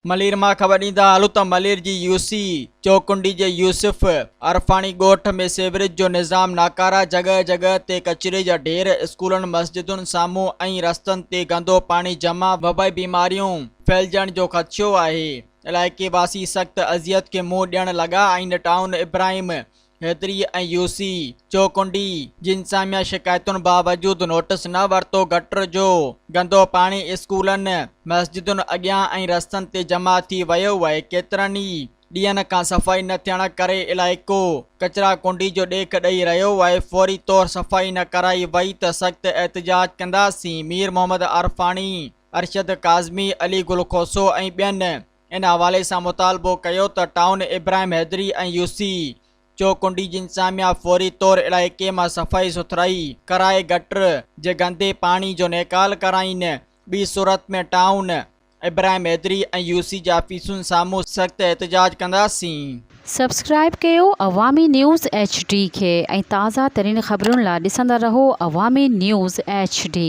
मलीर मां ख़बर ॾींदा हलूं त मलीर जी यूसी चौकुंडी जे यूसुफ अरफानी ॻोठ में सेवरेज जो निज़ाम नाकारा, जगह जगह ते कचरे जा ढेर, स्कूलनि मस्जिदुनि साम्हूं ऐं रस्तनि ते गंदो पाणी जमा, वबाई बीमारियूं फैलजण जो ख़दशो आहे। इलाइक़े वासी सख़्त अज़ियत खे मुंहुं ॾियण लॻा आहिनि। टाउन इब्राहिम हैदरी ऐं यूसी चौकुंडी जी इंसामिया शिकायतुनि बावजूदि नोटिस न वरितो। गटर जो गंदो पाणी स्कूलनि मस्जिदुनि अॻियां ऐं रस्तनि ते जमा थी वियो आहे। केतिरनि ई ॾींहंनि खां सफ़ाई न थियण करे इलाइक़ो कचरा कुंडी जो ॾेख ॾेई रहियो आहे। फौरी तौर सफ़ाई न कराई वई त सख़्त एहतजाज कंदासीं। मीर मोहम्मद अरफानी, अरशद काज़मी, अली गुल खोसो ऐं ॿियनि इन हवाले सां मुतालबो कयो त टाउन इब्राहिम हैदरी ऐं यूसी चौकुंडी जी इंसामिया फौरी तौर इलाइक़े मां सफ़ाई सुथराई कराए गटर जे गंदे पाणी जो नेकाल कराइनि। ॿी सूरत में टाउन इब्राहिम हैदरी ऐं यूसी जे ऑफिसुनि साम्हूं सख़्त एहतजाज कंदासीं। सब्सक्राइब कयो अवामी न्यूज़ HD खे ऐं ताज़ा तरीन ख़बरुनि लाइ ॾिसंदा रहो अवामी न्यूज़ HD।